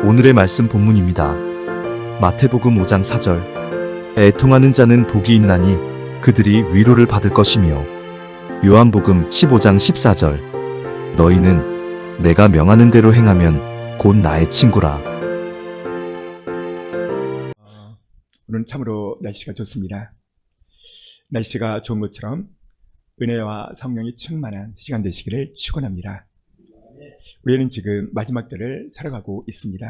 오늘의 말씀 본문입니다. 마태복음 5장 4절. 애통하는 자는 복이 있나니 그들이 위로를 받을 것이며, 요한복음 15장 14절. 너희는 내가 명하는 대로 행하면 곧 나의 친구라. 오늘은 참으로 날씨가 좋습니다. 날씨가 좋은 것처럼 은혜와 성령이 충만한 시간 되시기를 축원합니다. 우리는 지금 마지막 때를 살아가고 있습니다.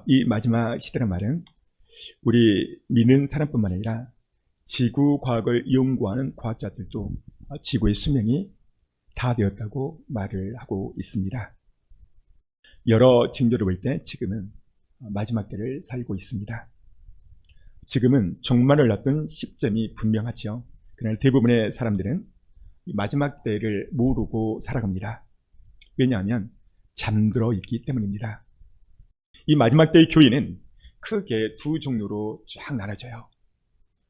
이 마지막 시대란 말은 우리 믿는 사람뿐만 아니라 지구 과학을 연구하는 과학자들도 지구의 수명이 다 되었다고 말을 하고 있습니다. 여러 징조를 볼 때 지금은 마지막 때를 살고 있습니다. 지금은 종말을 앞둔 시점이 분명하지요. 그러나 대부분의 사람들은 마지막 때를 모르고 살아갑니다. 왜냐하면 잠들어 있기 때문입니다. 이 마지막 때의 교회는 크게 두 종류로 쫙 나눠져요.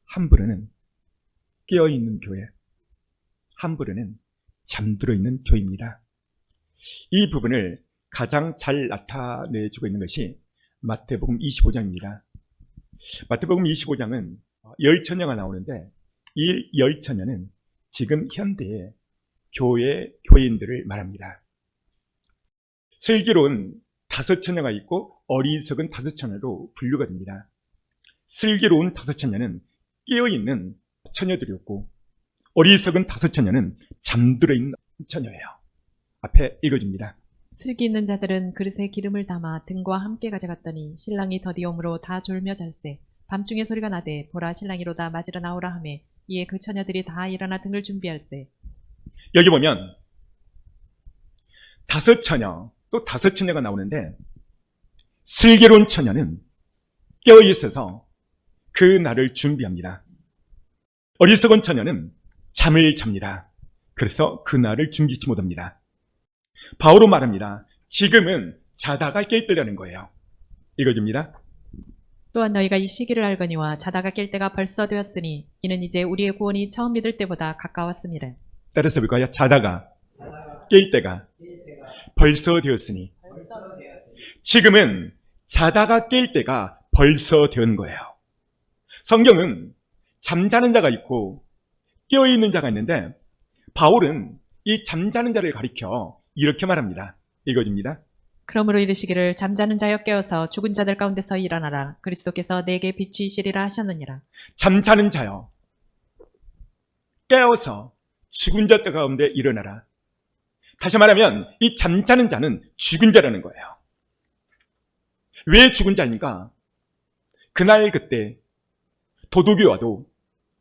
한 부류는 깨어있는 교회, 한 부류는 잠들어 있는 교회입니다. 이 부분을 가장 잘 나타내주고 있는 것이 마태복음 25장입니다. 마태복음 25장은 열처녀가 나오는데, 이 열처녀는 지금 현대의 교회인들을 말합니다. 슬기로운 5처녀가 있고 어리석은 5처녀로 분류가 됩니다. 슬기로운 5처녀는 깨어있는 처녀들이었고, 어리석은 5처녀는 잠들어 있는 처녀예요. 앞에 읽어줍니다. 슬기 있는 자들은 그릇에 기름을 담아 등과 함께 가져갔더니 신랑이 더디옴으로 다 졸며 잘세. 밤중에 소리가 나되 보라 신랑이로다 맞으러 나오라 하매 이에 그 처녀들이 다 일어나 등을 준비할세. 여기 보면 5처녀 또 5처녀가 나오는데, 슬기로운 처녀는 깨어있어서 그 날을 준비합니다. 어리석은 처녀는 잠을 잡니다. 그래서 그 날을 준비치 못합니다. 바울은 말합니다. 지금은 자다가 깨있으려는 거예요. 읽어줍니다. 또한 너희가 이 시기를 알거니와 자다가 깰 때가 벌써 되었으니 이는 이제 우리의 구원이 처음 믿을 때보다 가까웠음이라. 따라서 볼까요? 자다가 깰 때가 벌써 되었으니, 지금은 자다가 깰 때가 벌써 되는 거예요. 성경은 잠자는 자가 있고 깨어있는 자가 있는데, 바울은 이 잠자는 자를 가리켜 이렇게 말합니다. 읽어줍니다. 그러므로 이르시기를 잠자는 자여 깨어서 죽은 자들 가운데서 일어나라. 그리스도께서 내게 빛이시리라 하셨느니라. 잠자는 자여 깨어서 죽은 자 가운데 일어나라. 다시 말하면 이 잠자는 자는 죽은 자라는 거예요. 왜 죽은 자인가? 그날 그때 도둑이 와도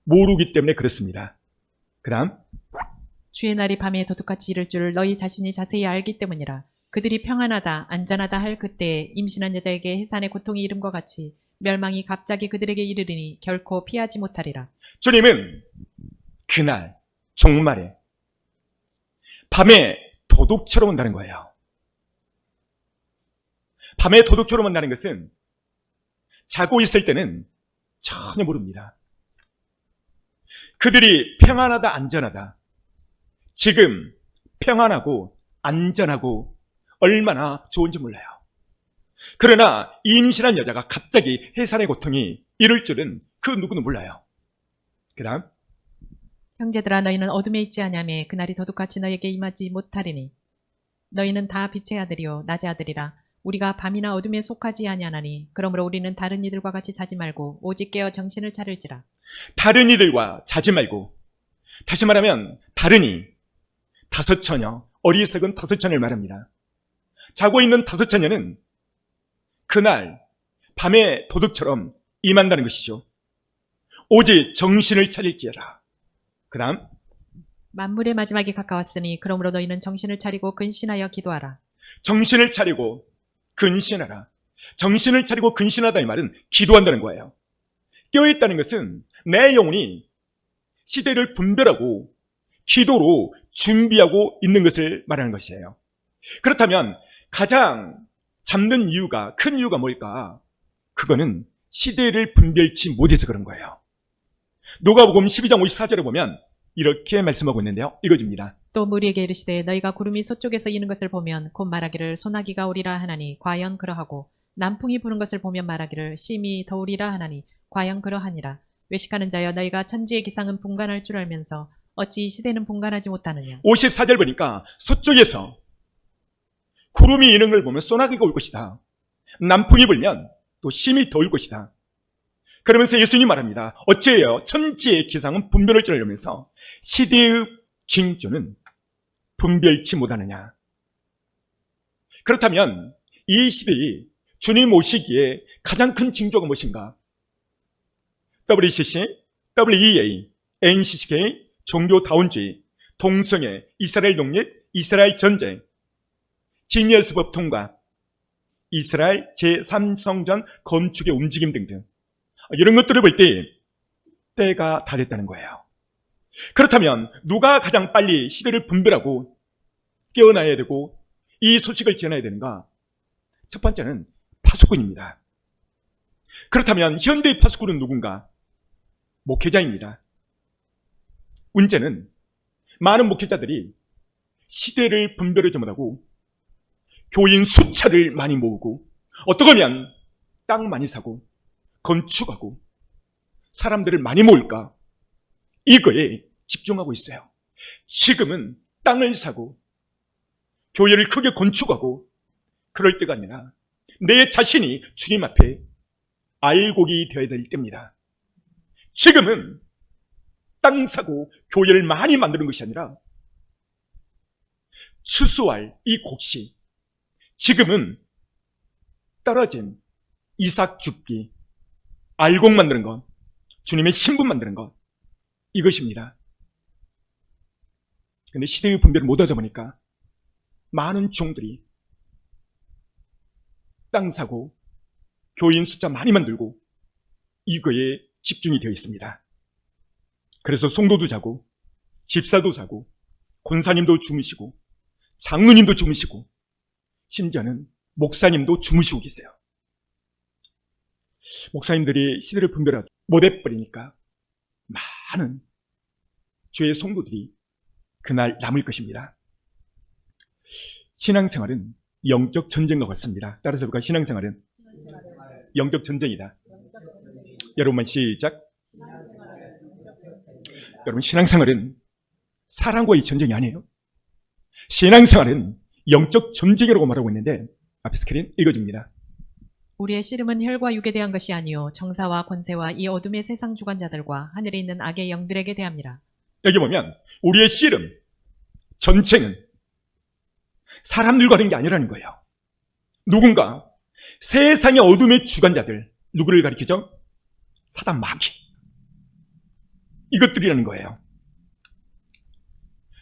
모르기 때문에 그렇습니다. 그 다음, 주의 날이 밤에 도둑같이 이를 줄 너희 자신이 자세히 알기 때문이라. 그들이 평안하다 안전하다 할 그때에 임신한 여자에게 해산의 고통이 이름과 같이 멸망이 갑자기 그들에게 이르리니 결코 피하지 못하리라. 주님은 그날 종말에 밤에 도둑처럼 온다는 거예요. 밤에 도둑처럼 온다는 것은 자고 있을 때는 전혀 모릅니다. 그들이 평안하다 안전하다, 지금 평안하고 안전하고 얼마나 좋은지 몰라요. 그러나 임신한 여자가 갑자기 해산의 고통이 이를 줄은 그 누구는 몰라요. 그 다음, 형제들아 너희는 어둠에 있지 아니하며 그날이 도둑같이 너희에게 임하지 못하리니 너희는 다 빛의 아들이요 낮의 아들이라. 우리가 밤이나 어둠에 속하지 아니하나니 그러므로 우리는 다른 이들과 같이 자지 말고 오직 깨어 정신을 차릴지라. 다른 이들과 자지 말고, 다시 말하면 다른이 5처녀, 어리석은 5처녀를 말합니다. 자고 있는 5처녀는 그날 밤에 도둑처럼 임한다는 것이죠. 오직 정신을 차릴지어라. 그 다음, 만물의 마지막이 가까웠으니 그러므로 너희는 정신을 차리고 근신하여 기도하라. 정신을 차리고 근신하라. 정신을 차리고 근신하다 이 말은 기도한다는 거예요. 깨어있다는 것은 내 영혼이 시대를 분별하고 기도로 준비하고 있는 것을 말하는 것이에요. 그렇다면 가장 잠든 이유가, 큰 이유가 뭘까? 그거는 시대를 분별치 못해서 그런 거예요. 누가복음 12장 54절에 보면 이렇게 말씀하고 있는데요. 읽어줍니다. 또 무리에게 이르시되 너희가 구름이 서쪽에서 이는 것을 보면 곧 말하기를 소나기가 오리라 하나니 과연 그러하고 남풍이 부는 것을 보면 말하기를 심히 더우리라 하나니 과연 그러하니라. 외식하는 자여 너희가 천지의 기상은 분간할 줄 알면서 어찌 이 시대는 분간하지 못하느냐. 54절 보니까 서쪽에서 구름이 이는 걸 보면 소나기가 올 것이다. 남풍이 불면 또 심히 더울 것이다. 그러면서 예수님이 말합니다. 어찌해요 천지의 기상은 분별할 줄 알면서 시대의 징조는 분별치 못하느냐. 그렇다면 이 시대에 주님 오시기에 가장 큰 징조가 무엇인가? WCC, WEA, NCCK, 종교다운주의, 동성애, 이스라엘 독립, 이스라엘 전쟁, 지니어스법 통과, 이스라엘 제3성전 건축의 움직임 등등 이런 것들을 볼 때 때가 다 됐다는 거예요. 그렇다면 누가 가장 빨리 시대를 분별하고 깨어나야 되고 이 소식을 전해야 되는가? 첫 번째는 파수꾼입니다. 그렇다면 현대의 파수꾼은 누군가? 목회자입니다. 문제는 많은 목회자들이 시대를 분별하지 못하고 교인 숫자를 많이 모으고 어떻게 하면 땅 많이 사고 건축하고 사람들을 많이 모을까? 이거에 집중하고 있어요. 지금은 땅을 사고 교회를 크게 건축하고 그럴 때가 아니라 내 자신이 주님 앞에 알곡이 되어야 될 때입니다. 지금은 땅 사고 교회를 많이 만드는 것이 아니라 추수할 이 곡식, 지금은 떨어진 이삭 줍기, 알곡 만드는 것, 주님의 신분 만드는 것, 이것입니다. 근데 시대의 분별을 못하다 보니까 많은 종들이 땅 사고 교인 숫자 많이 만들고 이거에 집중이 되어 있습니다. 그래서 성도도 자고 집사도 자고 권사님도 주무시고 장로님도 주무시고 심지어는 목사님도 주무시고 계세요. 목사님들이 시대를 분별하지 못해버리니까 많은 주의 성도들이 그날 남을 것입니다. 신앙생활은 영적 전쟁과 같습니다. 따라서 볼까요? 신앙생활은 영적 전쟁이다. 여러분만 시작. 여러분, 신앙생활은 사랑과의 전쟁이 아니에요. 신앙생활은 영적 전쟁이라고 말하고 있는데 앞에 스크린 읽어줍니다. 우리의 씨름은 혈과 육에 대한 것이 아니요 정사와 권세와 이 어둠의 세상 주관자들과 하늘에 있는 악의 영들에게 대함이라. 여기 보면 우리의 씨름, 전쟁은 사람들과 하는 게 아니라는 거예요. 누군가 세상의 어둠의 주관자들, 누구를 가리키죠? 사단 마귀, 이것들이라는 거예요.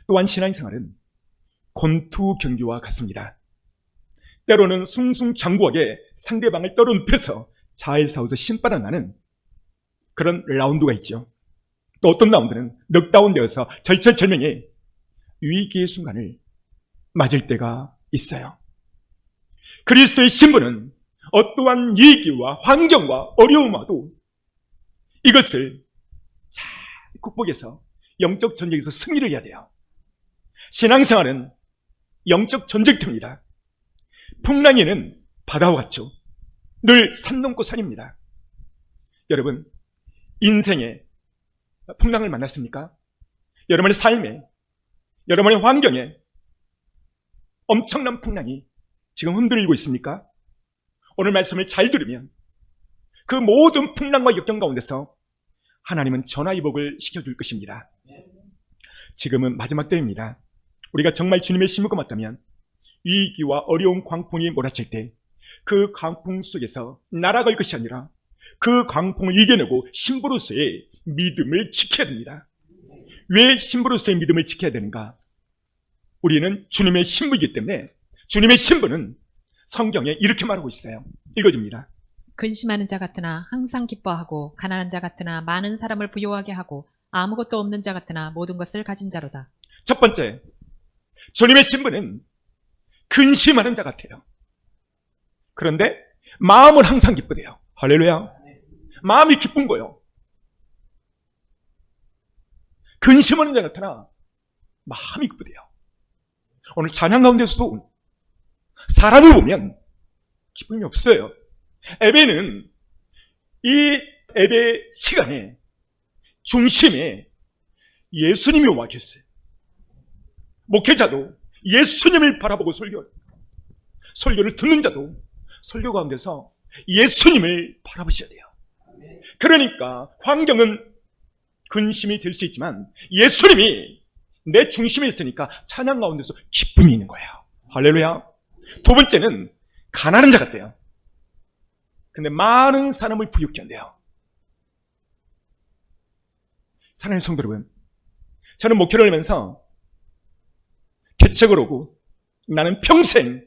또한 신앙생활은 권투 경기와 같습니다. 때로는 승승장구하게 상대방을 떨어눕혀서 잘 싸워서 신바람 나는 그런 라운드가 있죠. 또 어떤 라운드는 넉다운되어서 절체절명의 위기의 순간을 맞을 때가 있어요. 그리스도의 신분은 어떠한 위기와 환경과 어려움 와도 이것을 잘 극복해서 영적 전쟁에서 승리를 해야 돼요. 신앙생활은 영적 전쟁터입니다. 풍랑에는 바다와 같죠. 늘 산 넘고 산입니다. 여러분, 인생에 풍랑을 만났습니까? 여러분의 삶에, 여러분의 환경에 엄청난 풍랑이 지금 흔들리고 있습니까? 오늘 말씀을 잘 들으면 그 모든 풍랑과 역경 가운데서 하나님은 전화위복을 시켜줄 것입니다. 지금은 마지막 때입니다. 우리가 정말 주님의 신부가 맞다면 위기와 어려운 광풍이 몰아칠 때 그 광풍 속에서 날아갈 것이 아니라 그 광풍을 이겨내고 신부로서의 믿음을 지켜야 됩니다. 왜 신부로서의 믿음을 지켜야 되는가? 우리는 주님의 신부이기 때문에 주님의 신부는 성경에 이렇게 말하고 있어요. 읽어줍니다. 근심하는 자 같으나 항상 기뻐하고 가난한 자 같으나 많은 사람을 부요하게 하고 아무것도 없는 자 같으나 모든 것을 가진 자로다. 첫 번째, 주님의 신부는 근심하는 자 같아요. 그런데 마음은 항상 기쁘대요. 할렐루야. 마음이 기쁜 거예요. 근심하는 자 같으나 마음이 급해요. 오늘 찬양 가운데서도 사람을 보면 기쁨이 없어요. 예배는 이 예배 시간에 중심에 예수님이 와 계세요. 목회자도 예수님을 바라보고 설교를 듣는 자도 설교 가운데서 예수님을 바라보셔야 돼요. 그러니까 환경은 근심이 될 수 있지만 예수님이 내 중심에 있으니까 찬양 가운데서 기쁨이 있는 거예요. 할렐루야. 두 번째는 가난한 자 같대요. 근데 많은 사람을 부유케 한대요. 사랑하는 성도 여러분, 저는 목회를 하면서 개척을 오고 나는 평생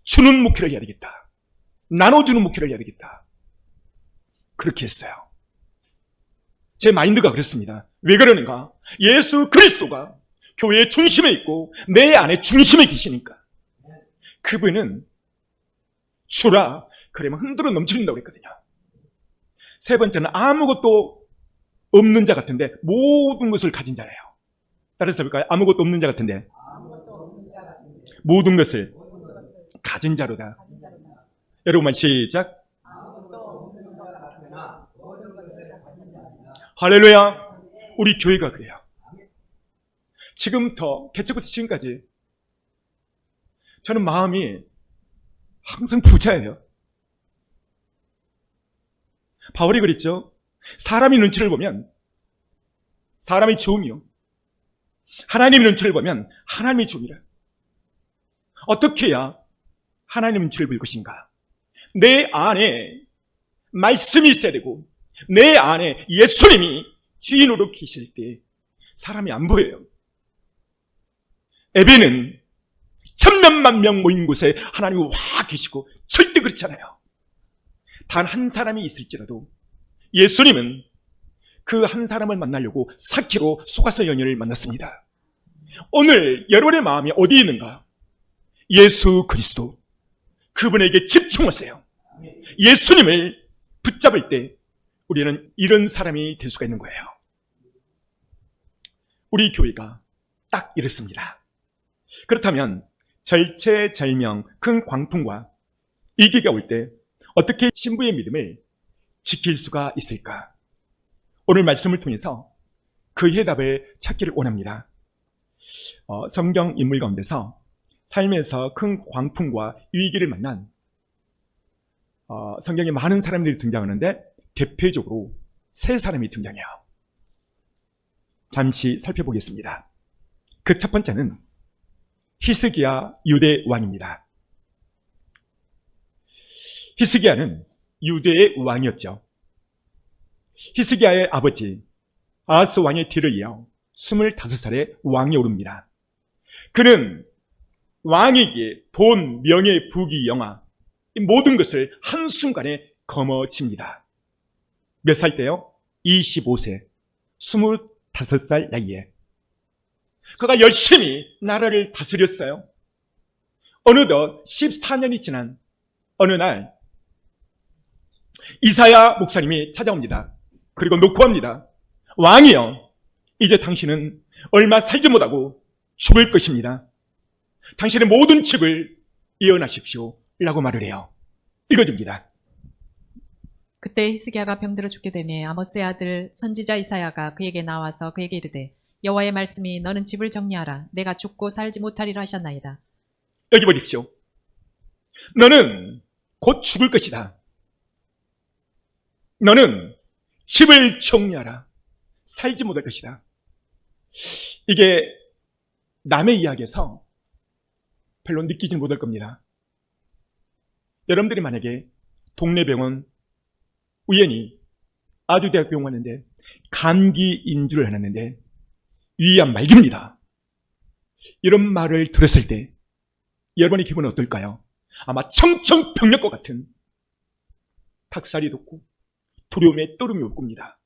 주는 목회를 해야 되겠다. 나눠주는 목회를 해야 되겠다. 그렇게 했어요. 제 마인드가 그랬습니다. 왜 그러는가? 예수 그리스도가 교회의 중심에 있고 내 안에 중심에 계시니까. 그분은 주라 그러면 흔들어 넘쳐진다고 했거든요. 세 번째는 아무것도 없는 자 같은데 모든 것을 가진 자래요. 따라서 볼까요? 아무것도 없는 자 같은데 모든 것을 가진 자로다. 여러분만 시작. 할렐루야. 우리 교회가 그래요. 지금부터 개척부터 지금까지 저는 마음이 항상 부자예요. 바울이 그랬죠. 사람의 눈치를 보면 사람이 좋으며 하나님의 눈치를 보면 하나님이 좋으니라. 어떻게 해야 하나님의 눈치를 볼 것인가? 내 안에 말씀이 있어야 되고 내 안에 예수님이 주인으로 계실 때 사람이 안 보여요. 예배는 천명만 명 모인 곳에 하나님이 와 계시고 절대 그렇지 않아요. 단 한 사람이 있을지라도 예수님은 그 한 사람을 만나려고 4km 소가서 연인을 만났습니다. 오늘 여러분의 마음이 어디에 있는가? 예수 그리스도 그분에게 집중하세요. 예수님을 붙잡을 때 우리는 이런 사람이 될 수가 있는 거예요. 우리 교회가 딱 이렇습니다. 그렇다면 절체절명 큰 광풍과 위기가 올 때 어떻게 신부의 믿음을 지킬 수가 있을까? 오늘 말씀을 통해서 그 해답을 찾기를 원합니다. 성경 인물 가운데서 삶에서 큰 광풍과 위기를 만난 성경에 많은 사람들이 등장하는데 대표적으로 세 사람이 등장해요. 잠시 살펴보겠습니다. 그 첫 번째는 히스기야 유대 왕입니다. 히스기야는 유대의 왕이었죠. 히스기야의 아버지 아하스 왕의 뒤를 이어 25살에 왕이 오릅니다. 그는 왕에게 돈, 명예, 부귀, 영화 이 모든 것을 한순간에 거머쥡니다. 몇 살 때요? 25세, 25살 나이에. 그가 열심히 나라를 다스렸어요. 어느덧 14년이 지난 어느 날 이사야 목사님이 찾아옵니다. 그리고 녹화합니다. 왕이여, 이제 당신은 얼마 살지 못하고 죽을 것입니다. 당신의 모든 집을 예언하십시오 라고 말을 해요. 읽어줍니다. 그때 히스기야가 병들어 죽게 되매 아모스의 아들 선지자 이사야가 그에게 나와서 그에게 이르되 여호와의 말씀이 너는 집을 정리하라. 내가 죽고 살지 못하리라 하셨나이다. 여기 보십시오. 너는 곧 죽을 것이다. 너는 집을 정리하라. 살지 못할 것이다. 이게 남의 이야기에서 별로 느끼지 못할 겁니다. 여러분들이 만약에 동네 병원 우연히 아주대학교 병원 왔는데 감기 인주를 해놨는데 위암 말기입니다. 이런 말을 들었을 때 여러분의 기분은 어떨까요? 아마 청청병력과 같은 닭살이 돋고 두려움에 떨음이 올 겁니다.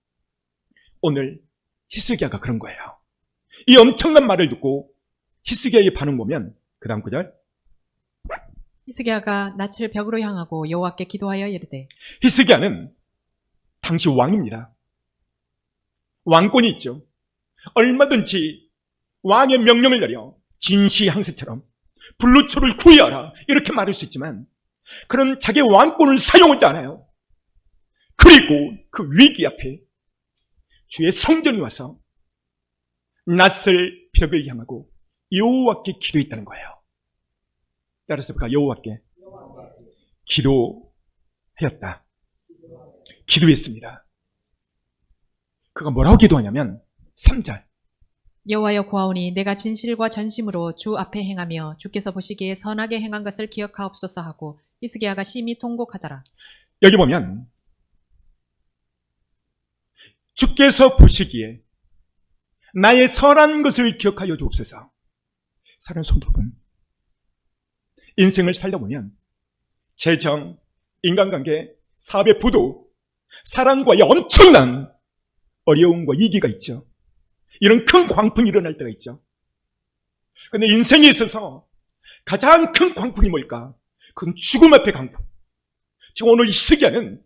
오늘 히스기야가 그런 거예요. 이 엄청난 말을 듣고 히스기야의 반응 보면 그 다음 구절. 히스기야가 낯을 벽으로 향하고 여호와께 기도하여 이르되. 히스기야는 당시 왕입니다. 왕권이 있죠. 얼마든지 왕의 명령을 내려 진시황세처럼 불루초를 구해하라 이렇게 말할 수 있지만 그런 자기 왕권을 사용하지 않아요. 그리고 그 위기 앞에 주의 성전에 와서 낯설 벽을 향하고 여호와께 기도했다는 거예요. 따라서 그가 여호와께 기도하였다. 기도했습니다. 그가 뭐라고 기도하냐면 3절 여호와여 구하오니 내가 진실과 전심으로 주 앞에 행하며 주께서 보시기에 선하게 행한 것을 기억하옵소서 하고 히스기야가 심히 통곡하더라. 여기 보면 주께서 보시기에 나의 선한 것을 기억하여 주옵소서. 사랑하는 성도 여러분, 인생을 살다 보면 재정, 인간관계, 사회 부도, 사랑과의 엄청난 어려움과 위기가 있죠. 이런 큰 광풍이 일어날 때가 있죠. 그런데 인생에 있어서 가장 큰 광풍이 뭘까? 그건 죽음 앞의 광풍. 지금 오늘 히스기야는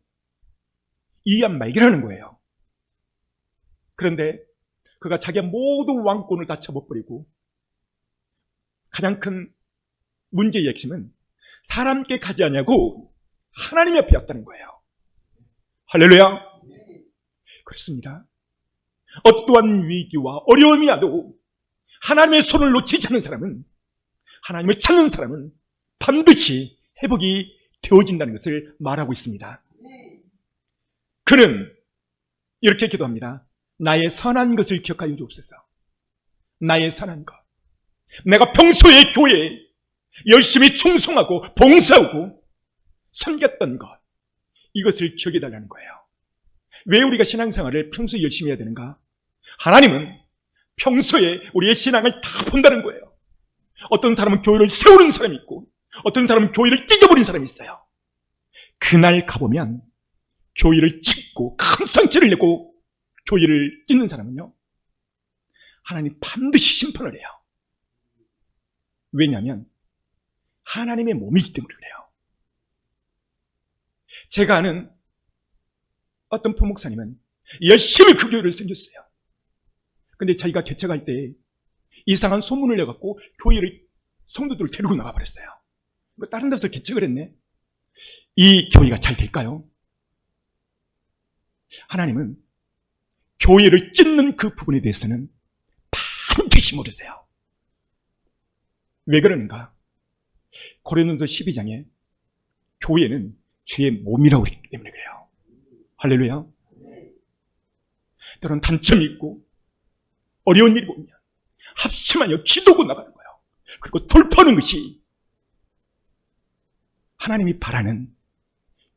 이안 말기라는 거예요. 그런데 그가 자기의 모든 왕권을 다 쳐버리고 가장 큰 문제의 핵심은 사람께 가지 않냐고 하나님 앞에 왔다는 거예요. 할렐루야. 그렇습니다. 어떠한 위기와 어려움이 와도 하나님의 손을 놓치지 않는 사람은, 하나님을 찾는 사람은 반드시 회복이 되어진다는 것을 말하고 있습니다. 그는 이렇게 기도합니다. 나의 선한 것을 기억하여 주옵소서. 나의 선한 것. 내가 평소에 교회에 열심히 충성하고 봉사하고 섬겼던 것, 이것을 기억해 달라는 거예요. 왜 우리가 신앙생활을 평소에 열심히 해야 되는가? 하나님은 평소에 우리의 신앙을 다 본다는 거예요. 어떤 사람은 교회를 세우는 사람이 있고 어떤 사람은 교회를 찢어버린 사람이 있어요. 그날 가보면 교회를 찢고 큰 상처를 내고 교회를 찢는 사람은요, 하나님 반드시 심판을 해요. 왜냐하면 하나님의 몸이기 때문에 그래요. 제가 아는 어떤 포목사님은 열심히 그 교회를 섬겼어요. 근데 자기가 개척할 때 이상한 소문을 내갖고 교회를, 성도들을 데리고 나가버렸어요. 다른 데서 개척을 했네. 이 교회가 잘 될까요? 하나님은 교회를 찢는 그 부분에 대해서는 반드시 모르세요. 왜 그러는가? 고린도서 12장에 교회는 주의 몸이라고 그랬기 때문에 그래요. 할렐루야. 때로는 단점이 있고 어려운 일이 오면 합심하여 기도고 나가는 거예요. 그리고 돌파하는 것이 하나님이 바라는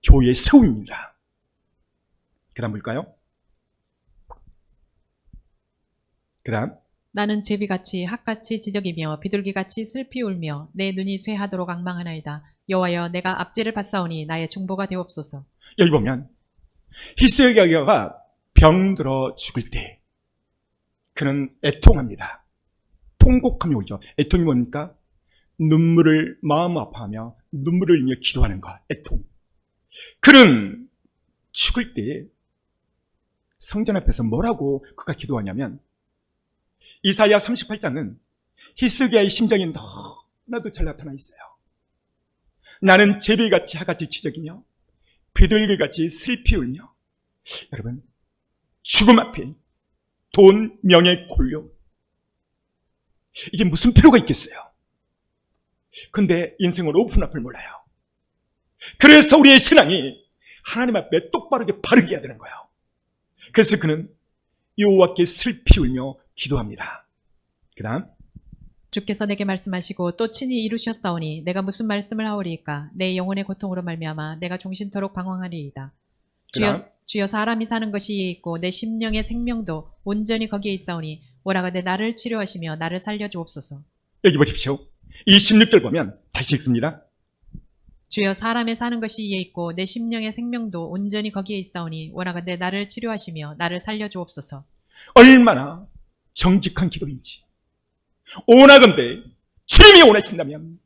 교회의 세움입니다. 그 다음 볼까요? 그 다음 나는 제비같이 학같이 지적이며 비둘기같이 슬피 울며 내 눈이 쇠하도록 앙망하나이다. 여호와여 내가 압제를 받사오니 나의 중보가 되옵소서. 여기 보면 히스기야가 병들어 죽을 때 그는 애통합니다. 통곡함이 오죠. 애통이 뭡니까? 눈물을 마음 아파하며 눈물을 흘리며 기도하는 것, 애통. 그는 죽을 때 성전 앞에서 뭐라고 그가 기도하냐면, 이사야 38장은 히스기야의 심정이 너무나도 잘 나타나 있어요. 나는 제비같이 하같이 지적이며 비둘기같이 슬피 울며. 여러분, 죽음 앞에 돈, 명예, 권력, 이게 무슨 필요가 있겠어요? 근데 인생은 오픈 앞을 몰라요. 그래서 우리의 신앙이 하나님 앞에 똑바르게 바르게 해야 되는 거예요. 그래서 그는 여호와께 슬피 울며 기도합니다. 그 다음 주께서 내게 말씀하시고 또 친히 이루셨사오니 내가 무슨 말씀을 하오리이까. 내 영혼의 고통으로 말미암아 내가 종신토록 방황하리이다. 주여 사람이 사는 것이 이에 있고 내 심령의 생명도 온전히 거기에 있사오니 오라가되 나를 치료하시며 나를 살려주옵소서. 여기 보십시오. 이 16절 보면 다시 읽습니다. 주여 사람의 사는 것이 이에 있고 내 심령의 생명도 온전히 거기에 있사오니 오라가되 나를 치료하시며 나를 살려주옵소서. 얼마나 정직한 기도인지. 오나건대 주님이 원하신다면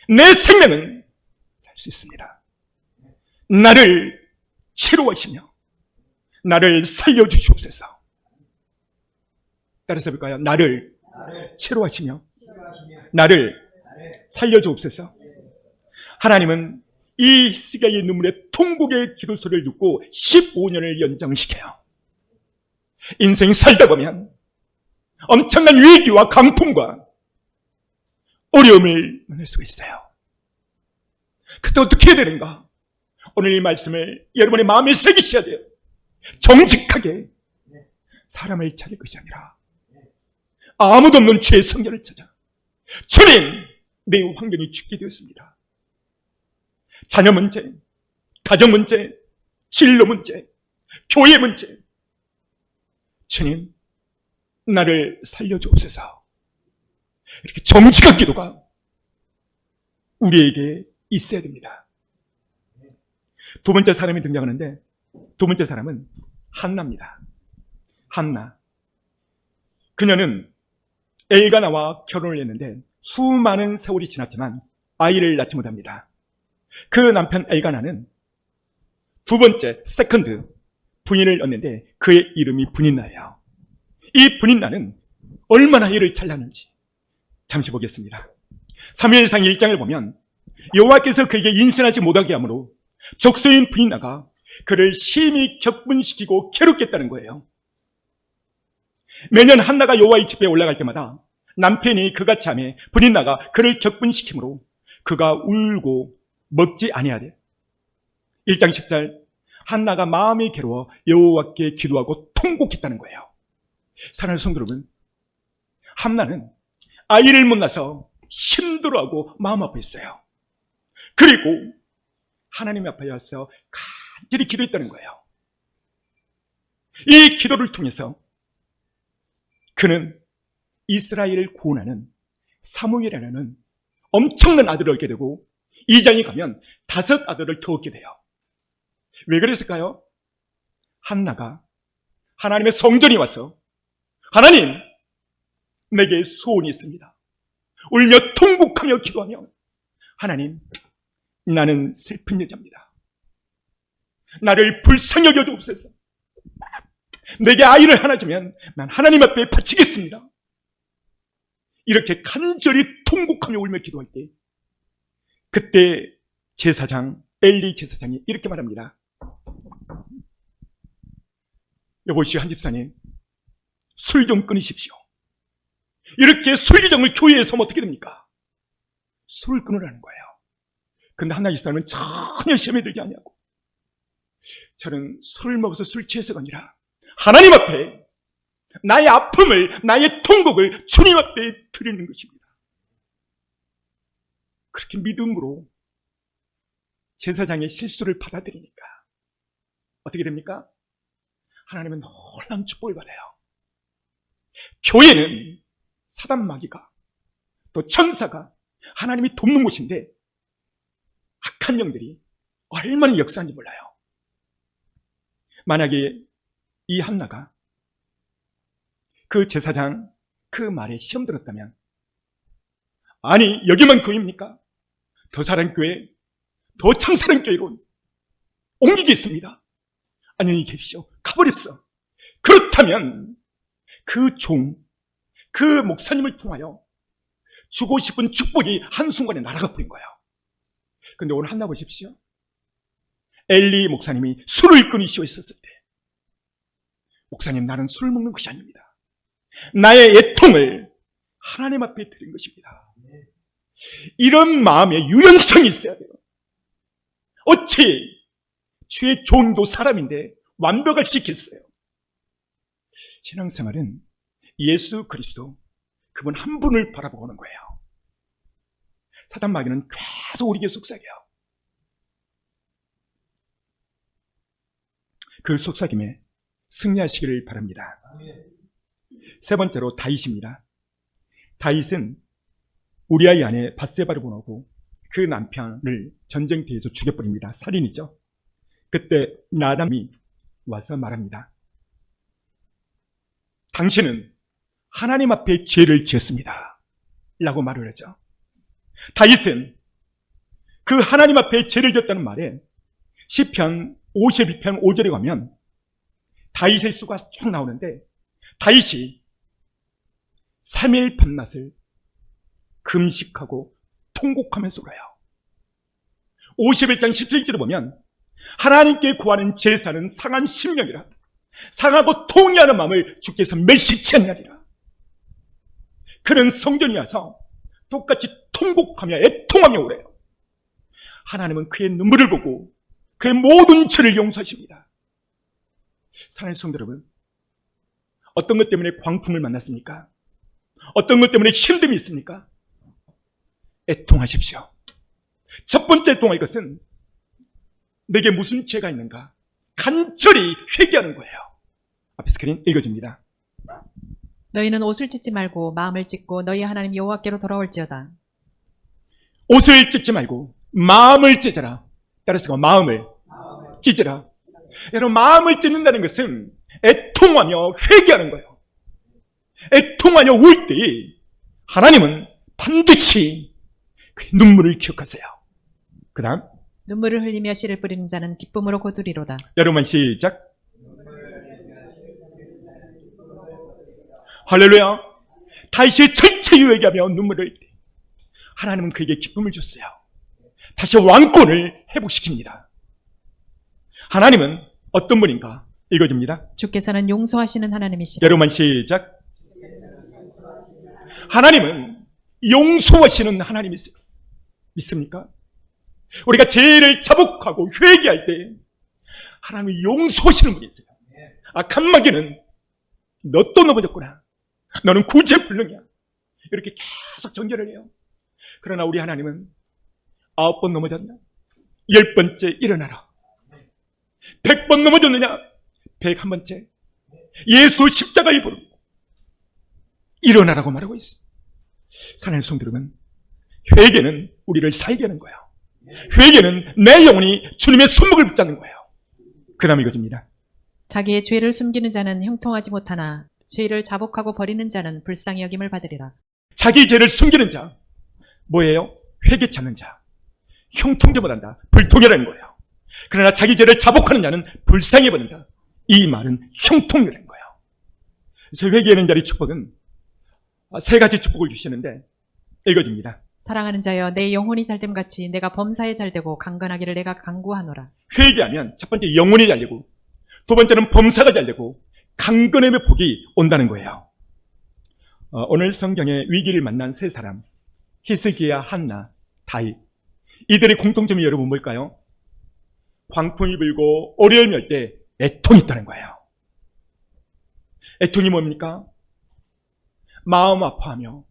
내 생명은 살 수 있습니다. 나를 치료하시며 나를 살려주시옵소서. 따라서 볼까요? 나를 치료하시며 나를 살려주옵소서. 하나님은 이 히스기야의 눈물의 통곡의 기도 소리를 듣고 15년을 연장시켜요. 인생 살다 보면 엄청난 위기와 강풍과 어려움을 만날 수가 있어요. 그때 어떻게 해야 되는가? 오늘 이 말씀을 여러분의 마음에 새기셔야 돼요. 정직하게 사람을 찾을 것이 아니라 아무도 없는 주의 성전을 찾아. 주님, 내 환경이 죽게 되었습니다. 자녀 문제, 가정 문제, 진로 문제, 교회 문제. 주님, 나를 살려주옵소서. 이렇게 정직한 기도가 우리에게 있어야 됩니다. 두 번째 사람이 등장하는데, 두 번째 사람은 한나입니다. 한나. 그녀는 엘가나와 결혼을 했는데 수많은 세월이 지났지만 아이를 낳지 못합니다. 그 남편 엘가나는 두 번째, 세컨드 부인을 얻는데 그의 이름이 분인나예요. 이 분인나는 얼마나 일을 잘하는지 잠시 보겠습니다. 사무엘상 1장을 보면 여호와께서 그에게 임신하지 못하게 하므로 족수인 분인나가 그를 심히 격분시키고 괴롭게 했다는 거예요. 매년 한나가 여호와의 집회에 올라갈 때마다 남편이 그같이 하며 분인나가 그를 격분시키므로 그가 울고 먹지 아니하되 1장 10절 한나가 마음이 괴로워 여호와께 기도하고 통곡했다는 거예요. 사랑하는 성도 여러분, 한나는 아이를 못 낳아서 힘들어하고 마음 아파했어요. 그리고 하나님 앞에 와서 간절히 기도했다는 거예요. 이 기도를 통해서 그는 이스라엘을 구원하는 사무엘이라는 엄청난 아들을 얻게 되고 2장에 가면 5 아들을 더 얻게 돼요. 왜 그랬을까요? 한나가 하나님의 성전에 와서 하나님, 내게 소원이 있습니다. 울며 통곡하며 기도하며 하나님, 나는 슬픈 여자입니다. 나를 불쌍히 여겨 주옵소서. 내게 아이를 하나 주면 난 하나님 앞에 바치겠습니다. 이렇게 간절히 통곡하며 울며 기도할 때 그때 제사장 엘리 제사장이 이렇게 말합니다. 여보시오 한 집사님, 술 좀 끊으십시오. 이렇게 술기정을 교회에서 하면 어떻게 됩니까? 술을 끊으라는 거예요. 근데 한나 집사님은 전혀 시험에 들지 않냐고. 저는 술을 먹어서 술 취해서가 아니라 하나님 앞에 나의 아픔을, 나의 통곡을 주님 앞에 드리는 것입니다. 그렇게 믿음으로 제사장의 실수를 받아들이니까 어떻게 됩니까? 하나님은 놀라운 축복을 받아요. 교회는 사단 마귀가 또 천사가 하나님이 돕는 곳인데 악한 영들이 얼마나 역사한지 몰라요. 만약에 이 한나가 그 제사장 그 말에 시험 들었다면, 아니 여기만 교회입니까? 더 사랑 교회, 더 참사랑 교회로 옮기겠습니다. 안녕히 계십시오. 가버렸어. 그렇다면 그 종, 그 목사님을 통하여 주고 싶은 축복이 한순간에 날아가 버린 거예요. 근데 오늘 한나 보십시오. 엘리 목사님이 술을 끊으시오 했었을 때, 목사님, 나는 술을 먹는 것이 아닙니다. 나의 애통을 하나님 앞에 드린 것입니다. 이런 마음의 유연성이 있어야 돼요. 어찌 주의 종도 사람인데 완벽할 수 있겠어요? 신앙생활은 예수 그리스도, 그분 한 분을 바라보는 거예요. 사단 마귀는 계속 우리에게 속삭여요. 그 속삭임에 승리하시기를 바랍니다. 세 번째로 다윗입니다. 다윗은 우리아의 아내 밧세바를 보내고 그 남편을 전쟁터에서 죽여버립니다. 살인이죠. 그때 나담이 와서 말합니다. 당신은 하나님 앞에 죄를 지었습니다 라고 말을 하죠. 다윗은 그 하나님 앞에 죄를 지었다는 말에 시편 51편 5절에 가면 다윗의 수가 쭉 나오는데, 다윗이 3일 밤낮을 금식하고 통곡하면서 울어요. 51장 17절에 보면 하나님께 구하는 제사는 상한 심령이라 상하고 통회하는 마음을 주께서 멸시치 않느니라. 그는 성전에 와서 똑같이 통곡하며 애통하며 오래요. 하나님은 그의 눈물을 보고 그의 모든 죄를 용서하십니다. 사랑하는 성도 여러분, 어떤 것 때문에 광풍을 만났습니까? 어떤 것 때문에 힘듦이 있습니까? 애통하십시오. 첫 번째 애통할 것은 내게 무슨 죄가 있는가? 간절히 회개하는 거예요. 앞에 스크린 읽어줍니다. 너희는 옷을 찢지 말고 마음을 찢고 너희 하나님 여호와께로 돌아올지어다. 옷을 찢지 말고 마음을 찢어라. 따라서 마음을 찢어라. 여러분, 마음을 찢는다는 것은 애통하며 회개하는 거예요. 애통하며 울 때 하나님은 반드시 그 눈물을 기억하세요. 그 다음 눈물을 흘리며 씨를 뿌리는 자는 기쁨으로 거두리로다. 여러분 시작. 할렐루야. 다시 철저히 회개하며 눈물을 흘릴 때 하나님은 그에게 기쁨을 줬어요. 다시 왕권을 회복시킵니다. 하나님은 어떤 분인가? 읽어줍니다. 주께서는 용서하시는 하나님이시라. 여러분 시작. 하나님은 용서하시는 하나님이세요. 믿습니까? 우리가 죄를 자복하고 회개할 때 하나님이 용서하시는 분이세요. 악한 마귀는 너 또 넘어졌구나. 너는 구제불능이야. 이렇게 계속 정죄를 해요. 그러나 우리 하나님은 9번 넘어졌냐? 10번째 일어나라. 100번 넘어졌느냐? 101번째 예수 십자가에 부르고 일어나라고 말하고 있습니다. 사랑하는 성도 여러분, 회개는 우리를 살게 하는 거예요. 회개는 내 영혼이 주님의 손목을 붙잡는 거예요. 그 다음 이것입니다. 자기의 죄를 숨기는 자는 형통하지 못하나 죄를 자복하고 버리는 자는 불쌍히 여김을 받으리라. 자기 죄를 숨기는 자 뭐예요? 회개 찾는 자, 형통제 못한다, 불통이라는 거예요. 그러나 자기 죄를 자복하는 자는 불쌍히 받는다. 이 말은 형통이라는 거예요. 그래서 회개하는 자의 축복은 세 가지 축복을 주시는데 읽어줍니다. 사랑하는 자여 내 영혼이 잘됨 같이 내가 범사에 잘되고 강건하기를 내가 간구하노라. 회개하면 첫 번째 영혼이 잘되고 두 번째는 범사가 잘되고 강건함의 복이 온다는 거예요. 오늘 성경에 위기를 만난 세 사람, 히스기야, 한나, 다윗, 이들의 공통점이 여러분 뭘까요? 광풍이 불고 어려움이 올 때 애통이 있다는 거예요. 애통이 뭡니까? 마음 아파하며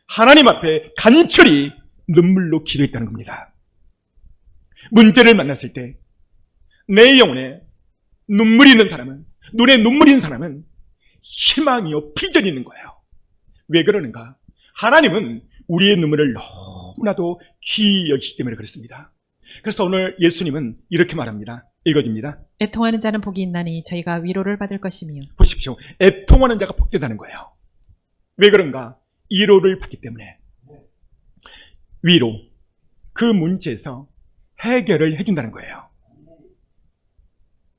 하나님 앞에 간절히 눈물로 기도했다는 겁니다. 문제를 만났을 때 내 영혼에 눈물이 있는 사람은, 눈에 눈물이 있는 사람은 희망이요 비전이 있는 거예요. 왜 그러는가? 하나님은 우리의 눈물을 너무나도 귀히 여기시기 때문에 그렇습니다. 그래서 오늘 예수님은 이렇게 말합니다. 읽어줍니다. 애통하는 자는 복이 있나니 저희가 위로를 받을 것이며. 보십시오. 애통하는 자가 복되다는 거예요. 왜 그런가? 위로를 받기 때문에. 위로, 그 문제에서 해결을 해준다는 거예요.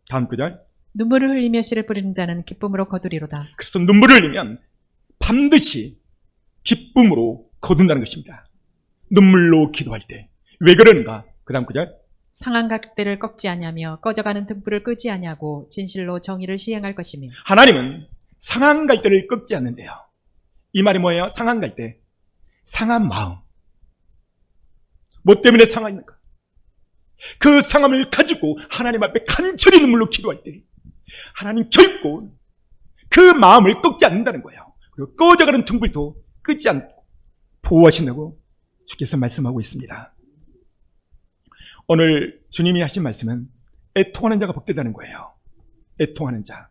다음 구절. 눈물을 흘리며 씨를 뿌리는 자는 기쁨으로 거두리로다. 그래서 눈물을 흘리면 반드시 기쁨으로 거둔다는 것입니다. 눈물로 기도할 때. 왜 그러는가? 그 다음 구절. 상한 각대를 꺾지 아니하며 꺼져가는 등불을 끄지 아니하고 진실로 정의를 시행할 것이며. 하나님은 상한 갈대를 꺾지 않는데요. 이 말이 뭐예요? 상한 갈대. 상한 마음. 뭐 때문에 상하는가? 그 상함을 가지고 하나님 앞에 간절히 눈물로 기도할 때 하나님 결코 그 마음을 꺾지 않는다는 거예요. 그리고 꺼져가는 등불도 끄지 않고 보호하신다고 주께서 말씀하고 있습니다. 오늘 주님이 하신 말씀은 애통하는 자가 복되다는 거예요. 애통하는 자.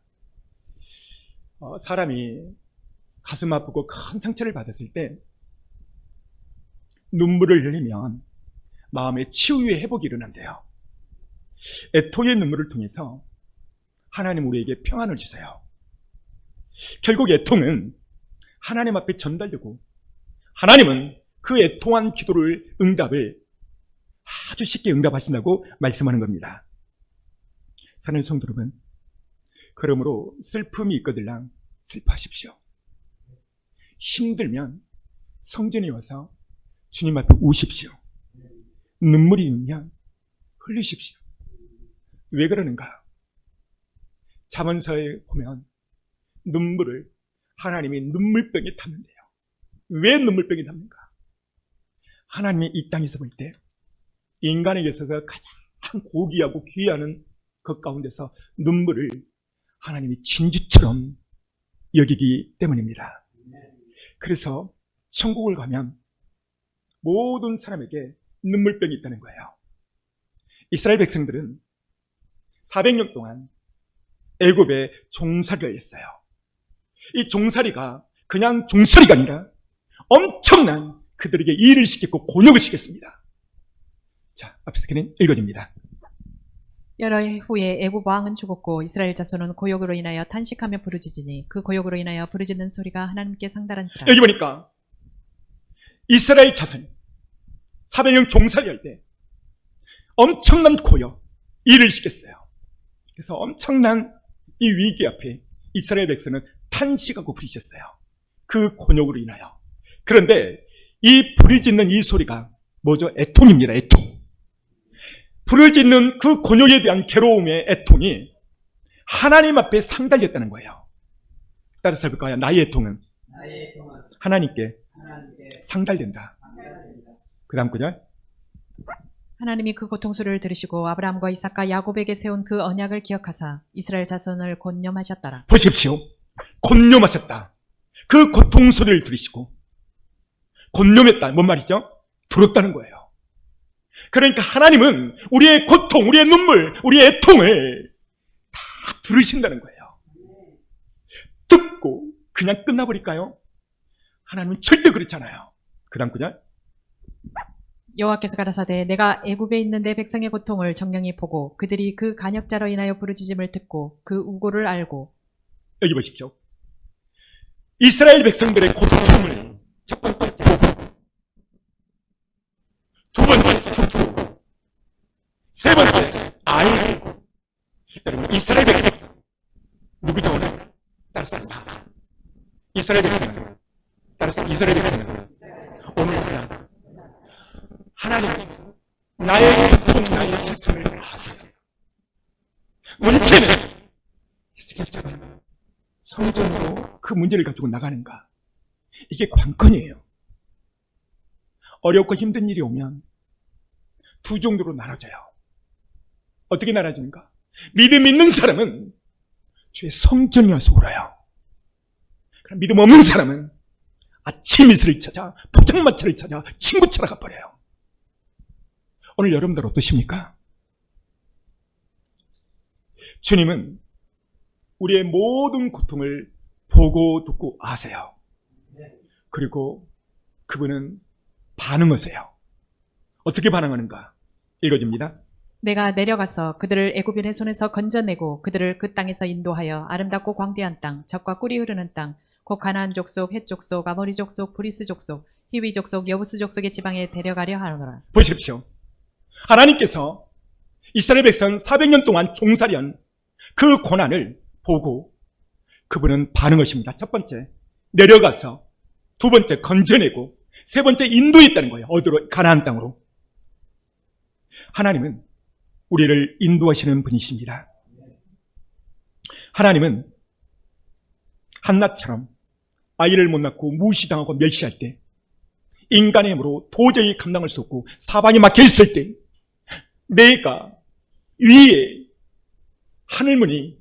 사람이 가슴 아프고 큰 상처를 받았을 때 눈물을 흘리면 마음의 치유의 회복이 일어난대요. 애통의 눈물을 통해서 하나님 우리에게 평안을 주세요. 결국 애통은 하나님 앞에 전달되고 하나님은 그 애통한 기도를 응답을 아주 쉽게 응답하신다고 말씀하는 겁니다. 사랑하는 성도 여러분, 그러므로 슬픔이 있거들랑 슬퍼하십시오. 힘들면 성전에 와서 주님 앞에 우십시오. 눈물이 있으면 흘리십시오. 왜 그러는가? 잠언서에 보면 눈물을 하나님이 눈물병에 담는데요. 왜 눈물병에 담는가? 하나님이 이 땅에서 볼 때 인간에게 있어서 가장 고귀하고 귀하는 것 가운데서 눈물을 하나님이 진주처럼 여기기 때문입니다. 그래서 천국을 가면 모든 사람에게 눈물병이 있다는 거예요. 이스라엘 백성들은 400년 동안 애굽에 종살이를 했어요. 이 종살이가 그냥 종살이가 아니라 엄청난 그들에게 일을 시켰고 곤욕을 시켰습니다. 자, 앞에서 그는 읽어줍니다. 여러 해 후에 애굽 왕은 죽었고 이스라엘 자손은 고욕으로 인하여 탄식하며 부르짖으니 그 고욕으로 인하여 부르짖는 소리가 하나님께 상달한지라. 여기 보니까 이스라엘 자손 400년 종살이 할 때 엄청난 고역, 일을 시켰어요. 그래서 엄청난 이 위기 앞에 이스라엘 백성은 탄식하고 부르짖었어요. 그 곤욕으로 인하여. 그런데 이 부르짖는 이 소리가 뭐죠? 애통입니다. 애통. 부르짖는 그 곤욕에 대한 괴로움의 애통이 하나님 앞에 상달렸다는 거예요. 따라서 해볼까요? 나의 애통은 하나님께 상달된다. 그 다음 구절. 하나님이 그 고통 소리를 들으시고 아브라함과 이삭과 야곱에게 세운 그 언약을 기억하사 이스라엘 자손을 곤념하셨더라. 보십시오. 곤념하셨다. 그 고통 소리를 들으시고 곤념했다. 뭔 말이죠? 들었다는 거예요. 그러니까 하나님은 우리의 고통, 우리의 눈물, 우리의 애통을 다 들으신다는 거예요. 듣고 그냥 끝나버릴까요? 하나님은 절대 그렇잖아요. 그 다음 구절. 여호와께서 가라사대 내가 애굽에 있는 내 백성의 고통을 정령히 보고 그들이 그 간역자로 인하여 부르짖음을 듣고 그 우고를 알고. 여기 보십시오. 이스라엘 백성들의 고통을 첫 번째 보고, 두 번째 듣고, 세 번째 알고. 여러분, 이스라엘 백성 누구죠? 따라서 이스라엘 백성. 따라서 이스라엘 백성. 오늘 하나님 나의 고통, 나의 슬픔을 아세요. 문제는 성전으로 그 문제를 가지고 나가는가? 이게 관건이에요. 어렵고 힘든 일이 오면 두 종류로 나눠져요. 어떻게 나눠지는가? 믿음 있는 사람은 주의 성전에 와서 울어요. 그럼 믿음 없는 사람은 아침 이슬을 찾아, 포장마차를 찾아, 친구 찾아가 버려요. 오늘 여러분들 어떠십니까? 주님은 우리의 모든 고통을 보고 듣고 아세요. 그리고 그분은 반응하세요. 어떻게 반응하는가? 읽어줍니다. 내가 내려가서 그들을 애굽인의 손에서 건져내고 그들을 그 땅에서 인도하여 아름답고 광대한 땅, 젖과 꿀이 흐르는 땅, 곧 가나안 족속, 헷 족속, 아모리 족속, 브리스 족속, 히위 족속, 여부스 족속의 지방에 데려가려 하노라. 보십시오. 하나님께서 이스라엘 백성 400년 동안 종살이한 그 고난을 보고 그분은 반응하십니다. 첫 번째, 내려가서, 두 번째, 건져내고, 세 번째, 인도했다는 거예요. 어디로? 가나안 땅으로. 하나님은 우리를 인도하시는 분이십니다. 하나님은 한나처럼 아이를 못 낳고 무시당하고 멸시할 때, 인간의 힘으로 도저히 감당할 수 없고 사방이 막혀 있을 때, 내가 위에 하늘문이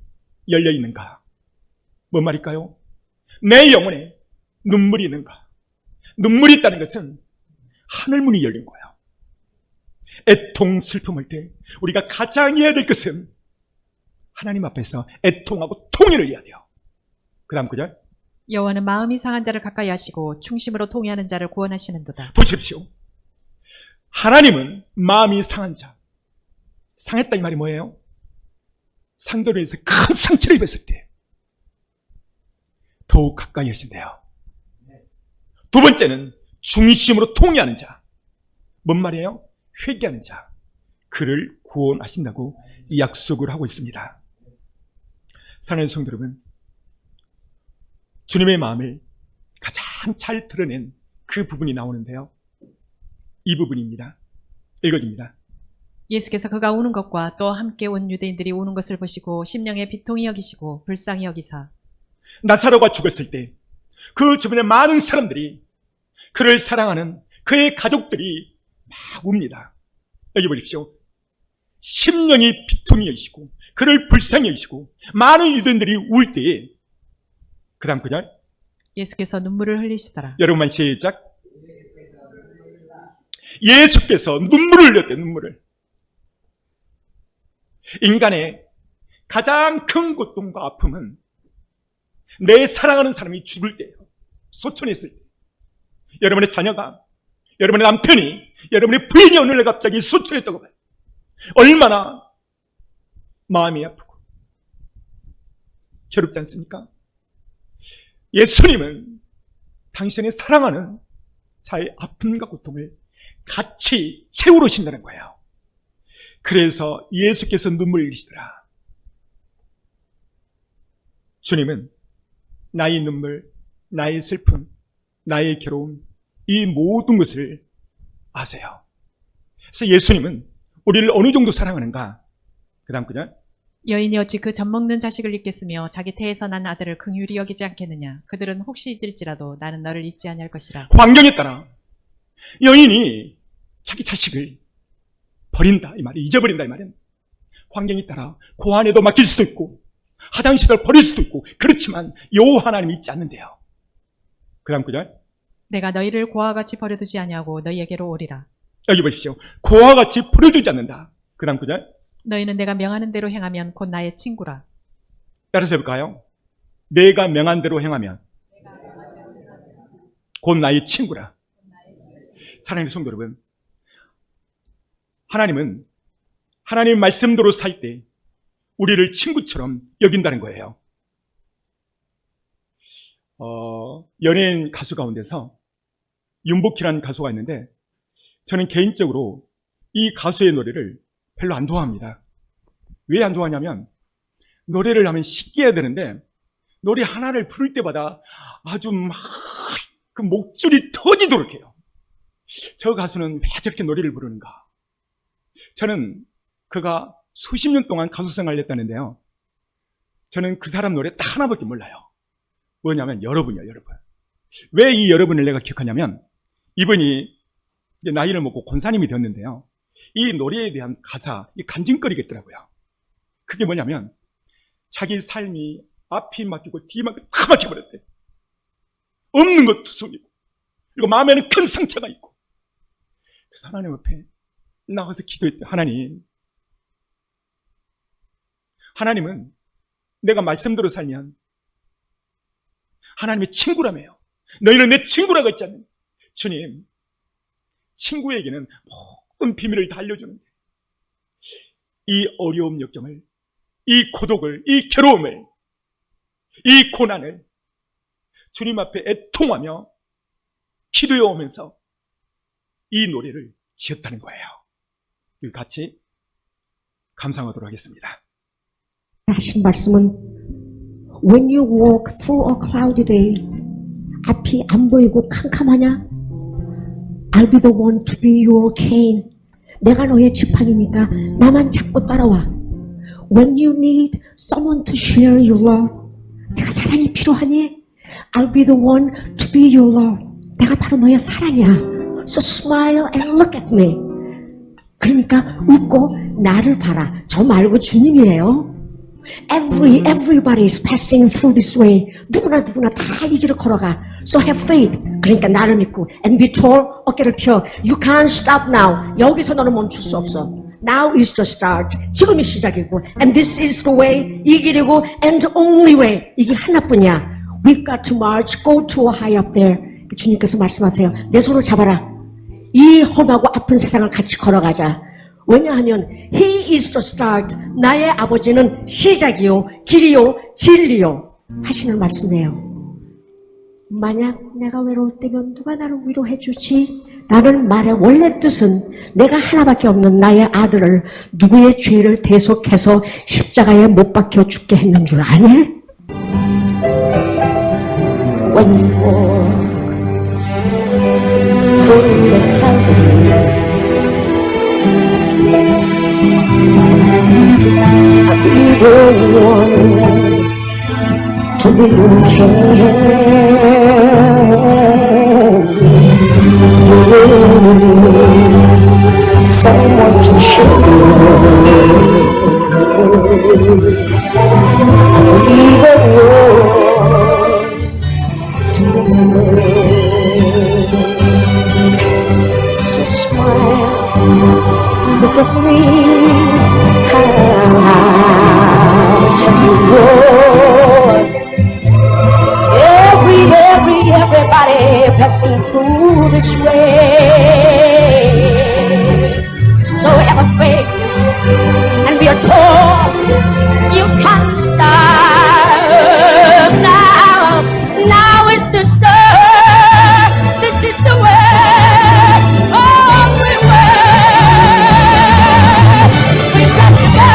열려 있는가? 뭔 말일까요? 내 영혼에 눈물이 있는가? 눈물이 있다는 것은 하늘문이 열린 거예요. 애통, 슬픔할 때 우리가 가장 해야 될 것은 하나님 앞에서 애통하고 통일을 해야 돼요. 그 다음 구절. 여호와는 마음이 상한 자를 가까이 하시고 충심으로 통회하는 자를 구원하시는도다. 보십시오. 하나님은 마음이 상한 자. 상했다 이 말이 뭐예요? 상대로 해서 큰 상처를 입었을 때 더욱 가까이 하신대요. 두 번째는 중심으로 통회하는 자. 뭔 말이에요? 회개하는 자. 그를 구원하신다고 약속을 하고 있습니다. 사랑하는 성도 여러분, 주님의 마음을 가장 잘 드러낸 그 부분이 나오는데요. 이 부분입니다. 읽어줍니다. 예수께서 그가 우는 것과 또 함께 온 유대인들이 우는 것을 보시고 심령에 비통히 여기시고 불쌍히 여기사 나사로가 죽었을 때 그 주변에 많은 사람들이 그를 사랑하는 그의 가족들이 막 웁니다. 여기 보십시오. 심령이 비통히 여기시고 그를 불쌍히 여기시고 많은 유대인들이 울 때에 그 다음 그냥 예수께서 눈물을 흘리시더라. 여러분만 시작. 예수께서 눈물을 흘렸대. 눈물을. 인간의 가장 큰 고통과 아픔은 내 사랑하는 사람이 죽을 때예요. 소천했을 때. 여러분의 자녀가, 여러분의 남편이, 여러분의 부인이 어느 날 갑자기 소천했다고 봐요. 얼마나 마음이 아프고 괴롭지 않습니까? 예수님은 당신의 사랑하는 자의 아픔과 고통을 같이 채우러 오신다는 거예요. 그래서 예수께서 눈물을 흘리시더라. 주님은 나의 눈물, 나의 슬픔, 나의 괴로움, 이 모든 것을 아세요. 그래서 예수님은 우리를 어느 정도 사랑하는가? 그 다음 그냥 여인이 어찌 그 젖먹는 자식을 잊겠으며 자기 태에서 난 아들을 긍휼히 여기지 않겠느냐. 그들은 혹시 잊을지라도 나는 너를 잊지 아니할 것이라. 환경에 따라 여인이 자기 자식을 버린다 이 말이 잊어버린다 이 말은 환경에 따라 고안에도 맡길 수도 있고 화장실을 버릴 수도 있고 그렇지만 여호와 하나님 잊지 않는데요. 그 다음 구절 내가 너희를 고아와 같이 버려두지 아니하고 너희에게로 오리라. 여기 보십시오. 고아와 같이 버려두지 않는다. 그 다음 구절 너희는 내가 명하는 대로 행하면 곧 나의 친구라. 따라서 해볼까요? 내가 명한 대로 행하면 곧 나의 친구라. 사랑하는 성도 여러분, 하나님은 하나님 말씀대로 살 때 우리를 친구처럼 여긴다는 거예요. 연예인 가수 가운데서 윤복희라는 가수가 있는데 저는 개인적으로 이 가수의 노래를 별로 안 좋아합니다. 왜 안 좋아하냐면 노래를 하면 쉽게 해야 되는데 노래 하나를 부를 때마다 아주 막 그 목줄이 터지도록 해요. 저 가수는 왜 저렇게 노래를 부르는가? 저는 그가 수십 년 동안 가수 생활을 했다는데요. 저는 그 사람 노래 딱 하나밖에 몰라요. 뭐냐면 여러분이요, 여러분. 왜 이 여러분을 내가 기억하냐면 이분이 이제 나이를 먹고 권사님이 되었는데요. 이 노래에 대한 가사, 이 간증거리가 있더라고요. 그게 뭐냐면 자기 삶이 앞이 막히고 뒤에 막히고 다 막혀버렸대. 없는 것 투성이고 그리고 마음에는 큰 상처가 있고 그래서 하나님 앞에 나가서 기도했대. 하나님은 내가 말씀대로 살면 하나님의 친구라며요. 너희는 내 친구라고 했잖아요. 주님, 친구에게는 모든 비밀을 다 알려주는데 이 어려움 역경을, 이 고독을, 이 괴로움을, 이 고난을 주님 앞에 애통하며 기도해 오면서 이 노래를 지었다는 거예요. 같이 감상하도록 하겠습니다. 하신 말씀은 When you walk through a cloudy day 앞이 안 보이고 캄캄하냐? I'll be the one to be your cane. 내가 너의 지팡이니까 나만 잡고 따라와. When you need someone to share your love 내가 사랑이 필요하니? I'll be the one to be your love. 내가 바로 너의 사랑이야. So smile and look at me. 그러니까 웃고 나를 봐라. 저 말고 주님이래요. Everybody is passing through this way. 누구나 다 이 길을 걸어가. So have faith. 그러니까 나를 믿고 and be tall. 어깨를 펴. You can't stop now. 여기서 너는 멈출 수 없어. Now is the start. 지금이 시작이고 and this is the way. 이 길이고 and only way. 이 길 하나뿐이야. We've got to march. Go to high up there. 주님께서 말씀하세요. 내 손을 잡아라. 이 험하고 아픈 세상을 같이 걸어가자. 왜냐하면 He is the start. 나의 아버지는 시작이요, 길이요, 진리요 하시는 말씀이에요. 만약 내가 외로울 때면 누가 나를 위로해 주지? 라는 말의 원래 뜻은 내가 하나밖에 없는 나의 아들을 누구의 죄를 대속해서 십자가에 못 박혀 죽게 했는 줄 아니? When We don't want to be okay. Someone to show we don't want to be so smile, look at me. Tell you what, everybody passing through this way. So have a faith, and we are told you can't stop now. Now is the start. This is the way, only way. We've got to go.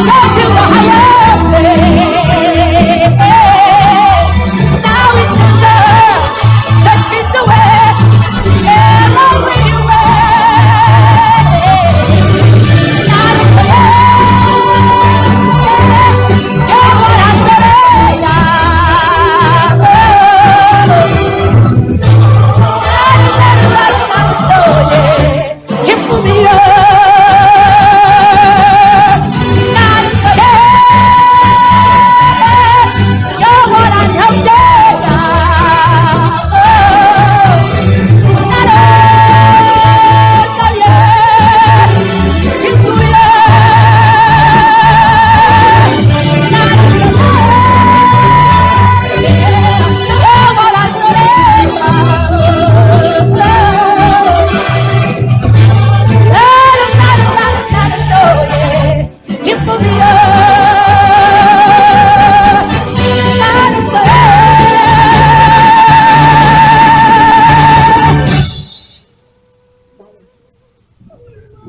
Go to a higher place. Now is the start. This is the way. Yeah, only way. Now is the way. Yeah, what I'm saying. Keep moving on.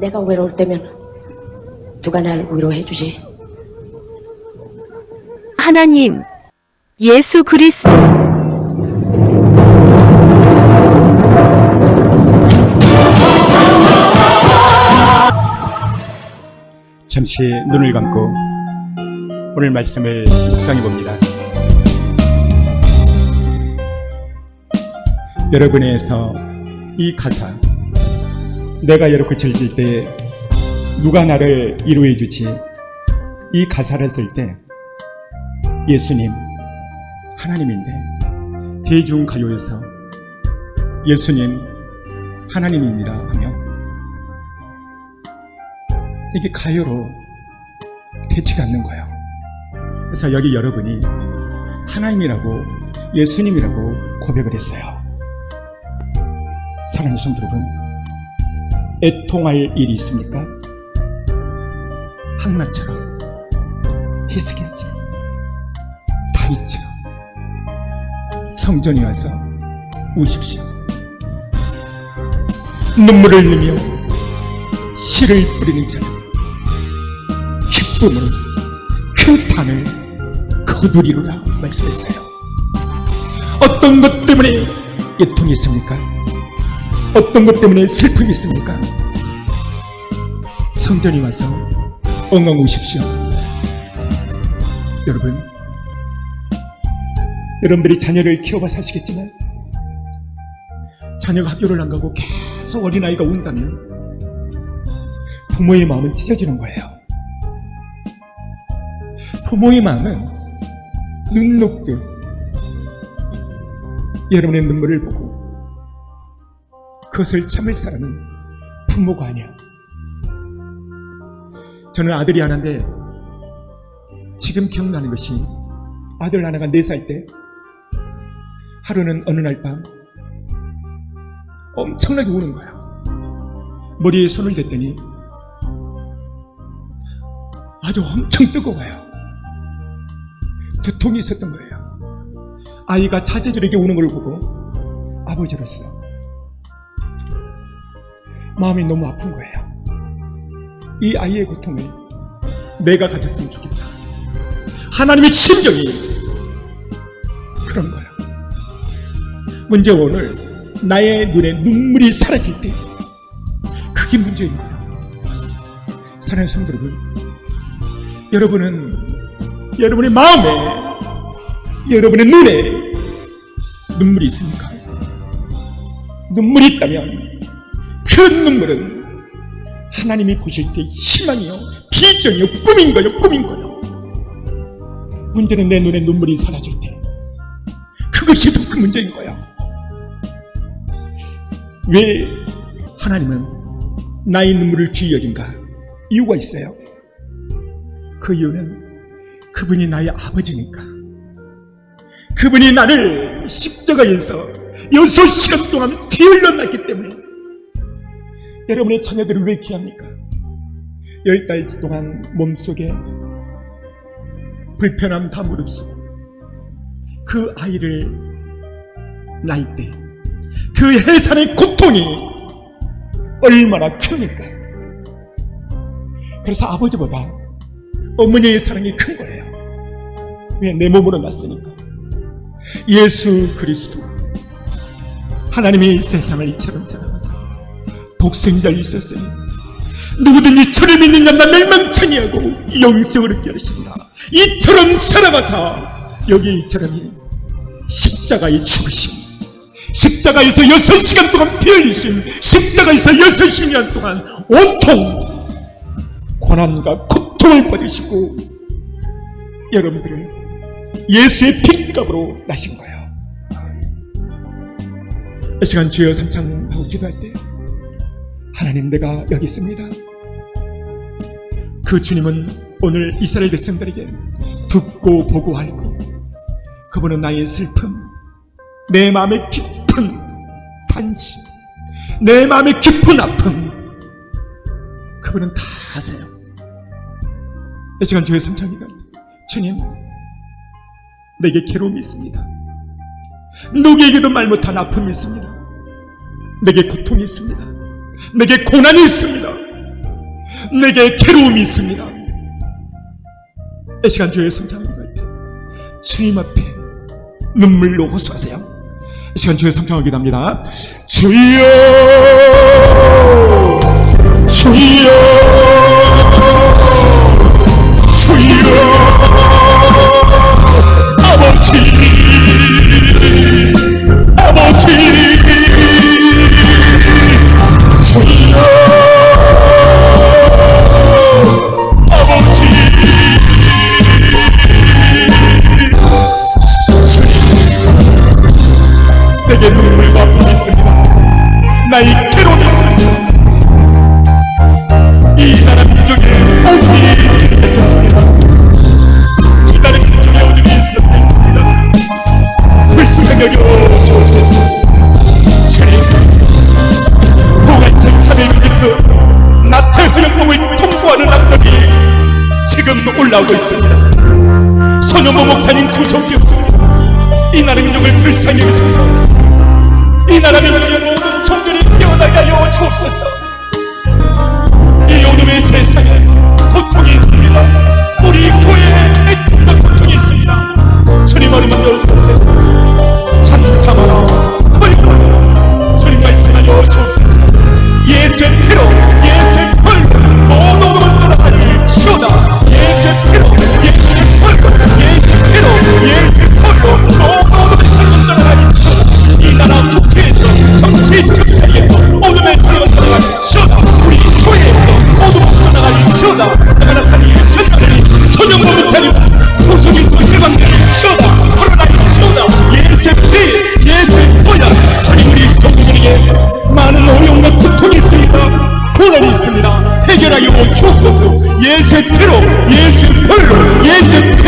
내가 외로울 때면 누가 날 위로해 주지? 하나님, 예수 그리스도. 잠시 눈을 감고 오늘 말씀을 묵상해 봅니다. 여러분에서 이 가사, 내가 이렇게 즐길 때 누가 나를 위로해 주지? 이 가사를 쓸 때 예수님, 하나님인데 대중가요에서 예수님, 하나님입니다 하며 이게 가요로 되지가 않는 거예요. 그래서 여기 여러분이 하나님이라고 예수님이라고 고백을 했어요. 사랑하는 성도 여러분, 애통할 일이 있습니까? 한나처럼, 히스기야처럼, 다윗처럼 성전에 와서 우십시오. 눈물을 흘리며 씨를 뿌리는 자는 기쁨으로 그 단을 거두리로다 말씀했어요. 어떤 것 때문에 애통이 있습니까? 어떤 것 때문에 슬픔이 있습니까? 성전에 와서 엉엉 우십시오. 여러분들이 자녀를 키워봐서 아시겠지만 자녀가 학교를 안 가고 계속 어린아이가 운다면 부모의 마음은 찢어지는 거예요. 부모의 마음은 눈 녹듯 여러분의 눈물을 보고 그것을 참을 사람은 부모가 아니야. 저는 아들이 하나인데 지금 기억나는 것이 아들 하나가 4살 때 하루는 어느 날 밤 엄청나게 우는 거야. 머리에 손을 댔더니 아주 엄청 뜨거워요. 두통이 있었던 거예요. 아이가 자제절에게 우는 걸 보고 아버지로서 마음이 너무 아픈 거예요. 이 아이의 고통을 내가 가졌으면 좋겠다. 하나님의 심정이 그런 거예요. 문제 오늘 나의 눈에 눈물이 사라질 때 그게 문제인 거예요. 사랑하는 성도 여러분, 여러분은 여러분의 마음에, 여러분의 눈에 눈물이 있습니까? 눈물이 있다면 그 눈물은 하나님이 보실 때 희망이요, 비전이요, 꿈인 거요, 꿈인 거요. 문제는 내 눈에 눈물이 사라질 때 그것이 더 큰 문제인 거야. 왜 하나님은 나의 눈물을 귀히 여긴가? 이유가 있어요. 그 이유는 그분이 나의 아버지니까. 그분이 나를 십자가에서 6시간 동안 피 흘려놨기 때문에. 여러분의 자녀들을 왜 귀합니까? 10달 동안 몸속에 불편함 다 무릅쓰고 그 아이를 낳을 때 그 해산의 고통이 얼마나 큽니까? 그래서 아버지보다 어머니의 사랑이 큰 거예요. 왜? 내 몸으로 났으니까. 예수 그리스도 하나님이 세상을 이처럼 사랑하사 독생자를 있었으니 누구든지 저를 믿는 자마다 멸망치 아니하고 영생을 얻게 하시리라. 이처럼 사랑하사 여기 이처럼이 십자가에 죽으심, 십자가에서 6시간 동안 피 흘리심, 십자가에서 6시간 동안 온통 고난과 고통을 받으시고 여러분들을 예수의 핏값으로 나신 거예요. 이 시간 주여 삼창하고 기도할 때 하나님, 내가 여기 있습니다. 그 주님은 오늘 이스라엘 백성들에게 듣고 보고 알고, 그분은 나의 슬픔, 내 마음의 깊은 탄식, 내 마음의 깊은 아픔, 그분은 다 아세요. 이 시간 주의 삼창기가 주님, 내게 괴로움이 있습니다. 누구에게도 말 못한 아픔이 있습니다. 내게 고통이 있습니다. 내게 고난이 있습니다. 내게 괴로움이 있습니다. 이 시간 주의 삼창기가 때 주님 앞에 눈물로 호소하세요. 이 시간 주의 삼창을 기도합니다. 주여, 주여, 주여, 아버지, 아버지, 주여, 아버지, 내게 눈물과 아픔이 있습니다. 나의 괴로움이 있습니다. 이 나라 민족의 어둠이 들이닥쳤습니다. 이 나라 민족의 어둠이 있습니다. 불쌍히 여겨 주옵소서. 주님, 보관책 참의 끝으로 나태하여 몸을 통과하는 악력이 지금 올라오고 있습니다. 손영모 목사님 구속이 없습니다. 이 나라 민족을 불쌍히 여기소서. 이 나라 민족의 모든 종들이 깨어나게 하여 주옵소서. 이 어둠의 세상에 고통이 있습니다. 우리 교회에 애통과 고통이 있습니다. 주님 얼음만 여주옵소서. 참참하라 토요하라 주님 말씀하여 주옵소서. 예수의 피로, 예수의 펄로 모든 어둠을 떠나가니 시오다. 예수의 피로, 예수의 펄로, 예수의 피로, 예수의 펄로 모든 어둠을 떠나가니 시오다. 이 나라 국회에서, 정치 자리에서 어둠의 피로가 떠나가니 시오다. 우리 교회에서 어둠을 떠나가니 시오다. 나가나 사니 전하니 손영모 목사님 구속이 해방되니 시오다. 코로나니 시오다. 예수의 피, 예수의 보혈. 사니 우리 성도들에게 많은 어려움과 고통이 있습니다. 고난이 있습니다. 해결하여 주옵소서. 예수의 피로, 예수의 펄로, 예수의 피,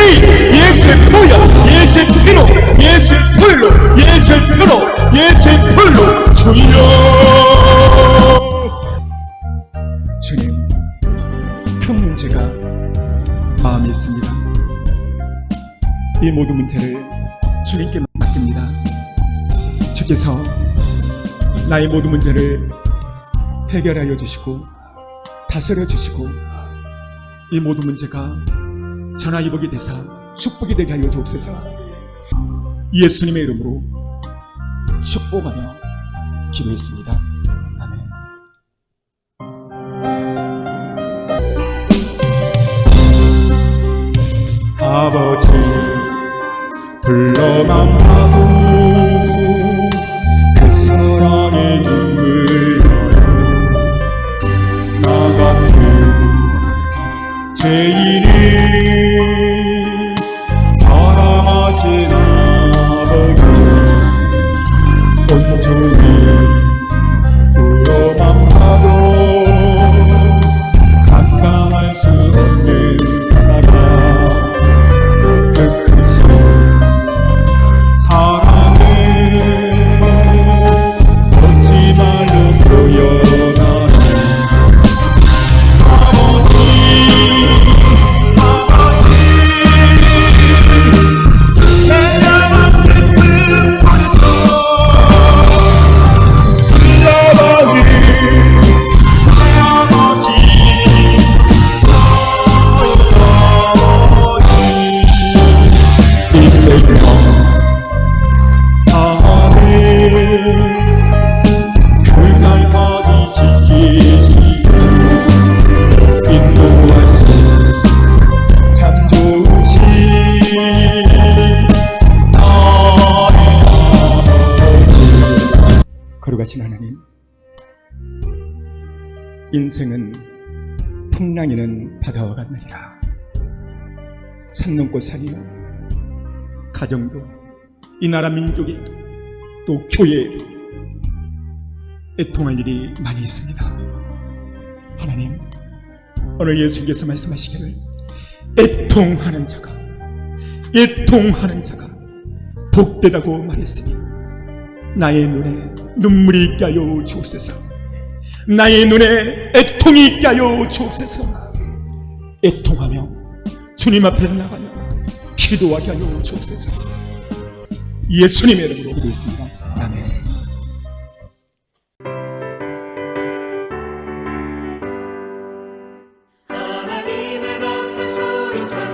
예수의 보혈, 예수의 피로, 예수의 펄로, 예수의 피로, 예수의 펄로. 주여, 주님, 큰 문제가 마음에 있습니다. 이 모든 문제를 주님께 맡깁니다. 주께서 나의 모든 문제를 해결하여 주시고 다스려 주시고 이 모든 문제가 전화위복이 되사 축복이 되게 하여 주옵소서. 예수님의 이름으로 축복하며 기도했습니다. 아멘. 아버지 불러만 봐도 그 사랑의 눈물 나 같은 죄인을 사랑하신 아버지 온종일 불어만 봐도 감당할 수 없는 사랑 그 크신 사랑을 걷지 말로 표현하네 아버지 내가 만든 뜻에서 흘러가는 아버지 이제껏 아멘 그날까지 지키시고 인도하시 참 좋으신 나의 아버지 거룩하신 하나님 인생은 풍랑이는 바다와 같느니라 산 넘고 산이요 가정도 이 나라 민족에도 또 교회에도 애통할 일이 많이 있습니다. 하나님 오늘 예수님께서 말씀하시기를 애통하는 자가 복되다고 말했으니 나의 눈에 눈물이 있게 하여 주옵소서 나의 눈에 애통이 있게 하여 주옵소서 애통하며 주님 앞에 나가며 기도하게 하여 주옵소서 예수님의 이름으로 기도했습니다. 아멘. 하나님의 높은 소리쳐